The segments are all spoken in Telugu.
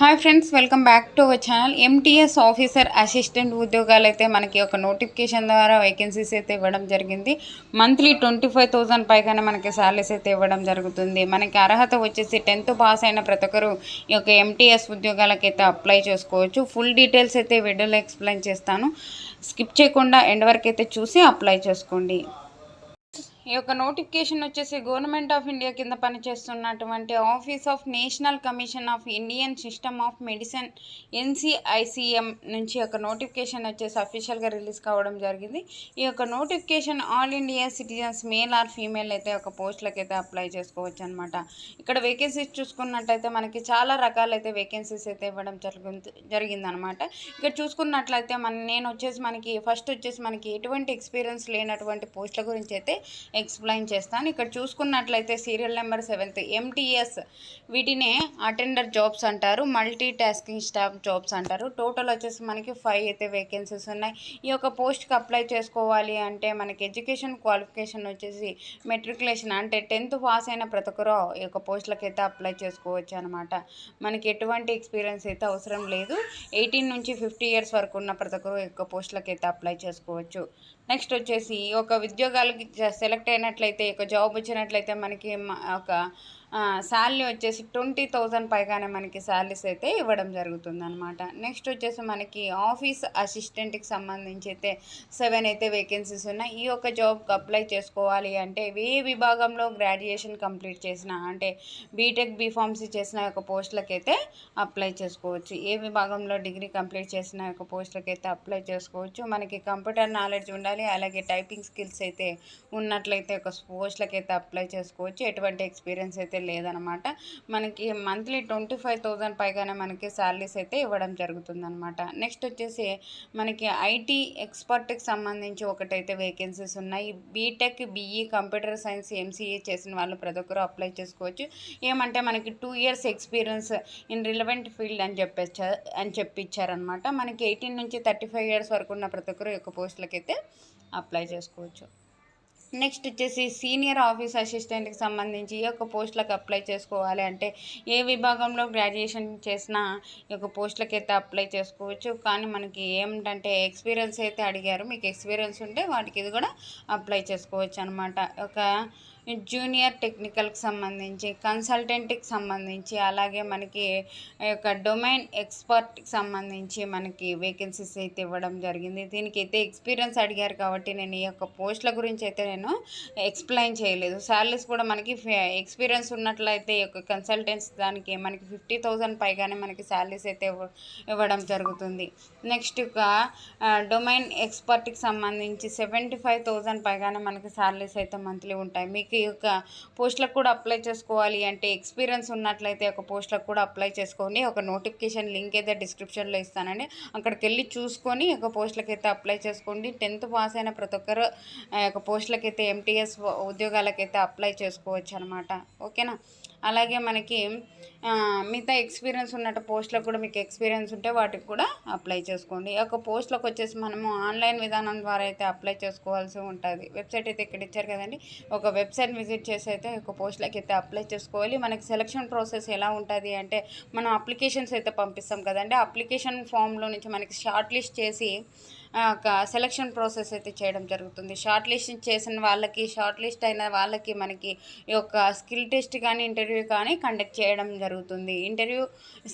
Hi friends, welcome back to our channel. MTS officer assistant ఉద్యోగాలు అయితే మనకి ఒక నోటిఫికేషన్ ద్వారా వేకెన్సీస్ అయితే ఇవ్వడం జరిగింది. మంత్లీ 25,000 పైగానే మనకి శాలరీస్ అయితే ఇవ్వడం జరుగుతుంది. మనకి అర్హత వచ్చేసి 10th పాస్ అయిన ప్రతి ఒక్కరు ఈ యొక్క ఎంటీఎస్ ఉద్యోగాలకైతే అప్లై చేసుకోవచ్చు. ఫుల్ డీటెయిల్స్ అయితే వీడియోలో ఎక్స్ప్లెయిన్ చేస్తాను. స్కిప్ చేయకుండా ఎండ్ వరకు అయితే చూసి అప్లై చేసుకోండి. ఈ యొక్క నోటిఫికేషన్ వచ్చేసి గవర్నమెంట్ ఆఫ్ ఇండియా కింద పనిచేస్తున్నటువంటి office of national commission of Indian system of medicine NCICM నుంచి ఒక నోటిఫికేషన్ వచ్చేసి అఫీషియల్గా రిలీజ్ కావడం జరిగింది. ఈ యొక్క notification all India citizens male or female అయితే ఒక పోస్టులకు అయితే అప్లై చేసుకోవచ్చు అనమాట. ఇక్కడ వేకెన్సీస్ చూసుకున్నట్లయితే మనకి చాలా రకాలైతే వేకెన్సీస్ అయితే ఇవ్వడం జరిగిందనమాట. ఇక్కడ చూసుకున్నట్లయితే నేను వచ్చేసి మనకి ఎటువంటి ఎక్స్పీరియన్స్ లేనటువంటి పోస్టుల గురించి అయితే ఎక్స్ప్లెయిన్ చేస్తాను. ఇక్కడ చూసుకున్నట్లయితే సీరియల్ నెంబర్ 7 MTS, వీటినే అటెండర్ జాబ్స్ అంటారు, మల్టీ టాస్కింగ్ స్టాఫ్ జాబ్స్ అంటారు. టోటల్ వచ్చేసి మనకి 5 అయితే వేకెన్సీస్ ఉన్నాయి. ఈ యొక్క పోస్ట్కి అప్లై చేసుకోవాలి అంటే మనకి ఎడ్యుకేషన్ క్వాలిఫికేషన్ వచ్చేసి మెట్రికులేషన్ అంటే 10th పాస్ అయిన ప్రతి ఒక్కరు ఈ యొక్క పోస్టులకు అయితే అప్లై చేసుకోవచ్చు అనమాట. మనకి ఎటువంటి ఎక్స్పీరియన్స్ అయితే అవసరం లేదు. 18 నుంచి 50 years వరకు ఉన్న ప్రతి ఒక్కరు ఈ యొక్క పోస్టులకు అయితే అప్లై చేసుకోవచ్చు. నెక్స్ట్ వచ్చేసి ఒక ఉద్యోగాలకి సెలెక్ట్ అయినట్లయితే ఒక జాబ్ వచ్చినట్లయితే మనకి ఒక శాలరీ వచ్చేసి 20,000 పైగానే మనకి శాలరీస్ అయితే ఇవ్వడం జరుగుతుంది అనమాట. నెక్స్ట్ వచ్చేసి మనకి ఆఫీస్ అసిస్టెంట్కి సంబంధించి అయితే 7 అయితే వేకెన్సీస్ ఉన్నాయి. ఈ యొక్క జాబ్కి అప్లై చేసుకోవాలి అంటే ఏ విభాగంలో గ్రాడ్యుయేషన్ కంప్లీట్ చేసిన అంటే బీటెక్ బీఫార్మసీ చేసిన యొక్క పోస్టులకు అయితే అప్లై చేసుకోవచ్చు. ఏ విభాగంలో డిగ్రీ కంప్లీట్ చేసిన యొక్క పోస్టులకు అయితే అప్లై చేసుకోవచ్చు. మనకి కంప్యూటర్ నాలెడ్జ్ ఉండాలి, అలాగే టైపింగ్ స్కిల్స్ అయితే ఉన్నట్లయితే ఒక పోస్టులకు అయితే అప్లై చేసుకోవచ్చు. ఎటువంటి ఎక్స్పీరియన్స్ అయితే లేదనమాట. మనకి మంత్లీ 25,000 పైగానే మనకి శాలరీస్ అయితే ఇవ్వడం జరుగుతుందనమాట. నెక్స్ట్ వచ్చేసి మనకి ఐటీ ఎక్స్పర్ట్కి సంబంధించి ఒకటైతే వేకెన్సీస్ ఉన్నాయి. B Tech, BE, computer science, MCA చేసిన వాళ్ళు ప్రతి ఒక్కరు అప్లై చేసుకోవచ్చు. ఏమంటే మనకి 2 years experience in relevant field అని చెప్పిచ్చారనమాట. మనకి 18 నుంచి 35 years వరకు ఉన్న ప్రతి ఒక్కరు యొక్క పోస్టులకి అయితే అప్లై చేసుకోవచ్చు. నెక్స్ట్ వచ్చేసి సీనియర్ ఆఫీస్ అసిస్టెంట్కి సంబంధించి ఈ యొక్క పోస్టులకు అప్లై చేసుకోవాలి అంటే ఏ విభాగంలో గ్రాడ్యుయేషన్ చేసినా ఈ యొక్క పోస్టులకు అయితే అప్లై చేసుకోవచ్చు. కానీ మనకి ఏమిటంటే ఎక్స్పీరియన్స్ అయితే అడిగారు. మీకు ఎక్స్పీరియన్స్ ఉంటే వాటికి ఇది కూడా అప్లై చేసుకోవచ్చు అనమాట. ఒక జూనియర్ టెక్నికల్కి సంబంధించి, కన్సల్టెంట్కి సంబంధించి, అలాగే మనకి యొక్క డొమైన్ ఎక్స్పర్ట్కి సంబంధించి మనకి వేకెన్సీస్ అయితే ఇవ్వడం జరిగింది. దీనికి అయితే ఎక్స్పీరియన్స్ అడిగారు కాబట్టి నేను ఈ యొక్క పోస్టుల గురించి అయితే నేను ఎక్స్ప్లెయిన్ చేయలేదు. శాలరీస్ కూడా మనకి ఎక్స్పీరియన్స్ ఉన్నట్లయితే ఈ యొక్క కన్సల్టెంట్స్ దానికి మనకి 50,000 పైగానే మనకి శాలరీస్ అయితే ఇవ్వడం జరుగుతుంది. నెక్స్ట్ డొమైన్ ఎక్స్పర్ట్కి సంబంధించి 75,000 పైగానే మనకి శాలరీస్ అయితే మంత్లీ ఉంటాయి. మీకు ఈ యొక్క పోస్టులకు కూడా అప్లై చేసుకోవాలి అంటే ఎక్స్పీరియన్స్ ఉన్నట్లయితే ఒక పోస్టులకు కూడా అప్లై చేసుకోండి. ఒక నోటిఫికేషన్ లింక్ అయితే డిస్క్రిప్షన్లో ఇస్తానండి, అక్కడికి వెళ్ళి చూసుకొని ఈ యొక్క పోస్టులకు అయితే అప్లై చేసుకోండి. 10th పాస్ అయిన ప్రతి ఒక్కరు ఈ యొక్క పోస్టులకైతే MTS ఉద్యోగాలకైతే అప్లై చేసుకోవచ్చు అనమాట. ఓకేనా. అలాగే మనకి మిగతా ఎక్స్పీరియన్స్ ఉన్నట్టు పోస్టులకు కూడా మీకు ఎక్స్పీరియన్స్ ఉంటే వాటికి కూడా అప్లై చేసుకోండి. ఒక పోస్టులకు వచ్చేసి మనము ఆన్లైన్ విధానం ద్వారా అయితే అప్లై చేసుకోవాల్సి ఉంటుంది. వెబ్సైట్ అయితే ఇక్కడ ఇచ్చారు కదండి, ఒక వెబ్సైట్ విజిట్ చేసి అయితే ఒక పోస్టులకు అయితే అప్లై చేసుకోవాలి. మనకి సెలక్షన్ ప్రాసెస్ ఎలా ఉంటుంది అంటే మనం అప్లికేషన్స్ అయితే పంపిస్తాం కదండి, అప్లికేషన్ ఫామ్లో నుంచి మనకి షార్ట్ లిస్ట్ చేసి ఒక సెలక్షన్ ప్రాసెస్ అయితే చేయడం జరుగుతుంది. షార్ట్ లిస్ట్ అయిన వాళ్ళకి మనకి ఈ యొక్క స్కిల్ టెస్ట్ కానీ ఇంటర్వ్యూ కానీ కండక్ట్ చేయడం జరుగుతుంది. ఇంటర్వ్యూ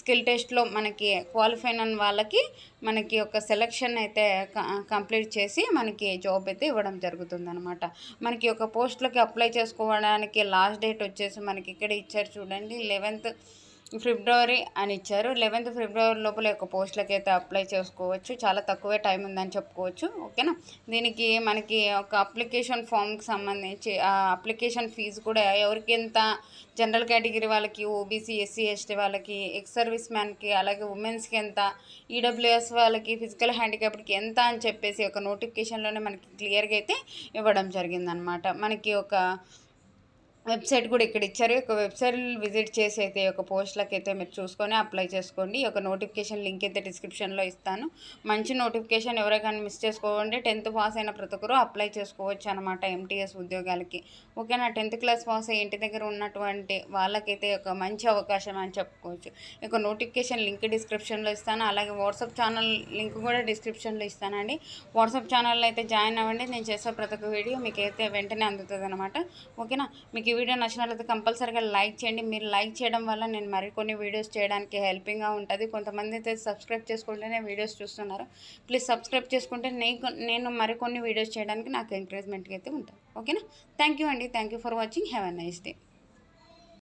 స్కిల్ టెస్ట్లో మనకి క్వాలిఫై అయిన వాళ్ళకి మనకి ఒక సెలక్షన్ అయితే కంప్లీట్ చేసి మనకి జాబ్ అయితే ఇవ్వడం జరుగుతుంది అనమాట. మనకి ఒక పోస్టులకి అప్లై చేసుకోవడానికి లాస్ట్ డేట్ వచ్చేసి మనకి ఇక్కడ ఇచ్చారు చూడండి, 11th February అని ఇచ్చారు. 11th February లోపల ఒక పోస్టులకి అయితే అప్లై చేసుకోవచ్చు. చాలా తక్కువే టైం ఉందని చెప్పుకోవచ్చు. ఓకేనా. దీనికి మనకి ఒక అప్లికేషన్ ఫామ్కి సంబంధించి ఆ అప్లికేషన్ ఫీజు కూడా ఎవరికి ఎంత, జనరల్ కేటగిరీ వాళ్ళకి, OBC, SC, ST వాళ్ళకి, ఎక్స్ సర్వీస్ మ్యాన్కి, అలాగే ఉమెన్స్కి ఎంత, EWS వాళ్ళకి, ఫిజికల్ హ్యాండిక్యాప్డ్కి ఎంత అని చెప్పేసి ఒక నోటిఫికేషన్లోనే మనకి క్లియర్గా అయితే ఇవ్వడం జరిగిందనమాట. మనకి ఒక వెబ్సైట్ కూడా ఇక్కడ ఇచ్చారు. ఒక వెబ్సైట్ విజిట్ చేసి అయితే ఒక పోస్టులకి అయితే మీరు చూసుకొని అప్లై చేసుకోండి. ఒక నోటిఫికేషన్ లింక్ అయితే డిస్క్రిప్షన్లో ఇస్తాను. మంచి నోటిఫికేషన్ ఎవరైనా మిస్ చేసుకోండి. 10th పాస్ అయిన ప్రతి ఒక్కరు అప్లై చేసుకోవచ్చు అనమాట ఎంటీఎస్ ఉద్యోగాలకి. ఓకేనా, 10th క్లాస్ పాస్ అయ్యి ఇంటి దగ్గర ఉన్నటువంటి వాళ్ళకైతే ఒక మంచి అవకాశం అని చెప్పుకోవచ్చు. ఒక నోటిఫికేషన్ లింక్ డిస్క్రిప్షన్లో ఇస్తాను. అలాగే వాట్సాప్ ఛానల్ లింక్ కూడా డిస్క్రిప్షన్లో ఇస్తానండి. వాట్సాప్ ఛానల్లో అయితే జాయిన్ అవ్వండి. నేను చేసే ప్రతి ఒక్క వీడియో మీకు అయితే వెంటనే అందుతుంది అనమాట. ఓకేనా, మీకు వీడియో నచ్చినట్లయితే కంపల్సరీగా లైక్ చేయండి. మీరు లైక్ చేయడం వల్ల నేను మరికొన్ని వీడియోస్ చేయడానికి హెల్పింగ్గా ఉంటుంది. కొంతమంది అయితే సబ్స్క్రైబ్ చేసుకుంటేనే వీడియోస్ చూస్తున్నారు. ప్లీజ్ సబ్స్క్రైబ్ చేసుకుంటే నేను మరికొన్ని వీడియోస్ చేయడానికి నాకు ఎంకరేజ్మెంట్గా అయితే ఉంటుంది. ఓకేనా, థ్యాంక్ యూ అండి. Thank you for watching. Have a nice day.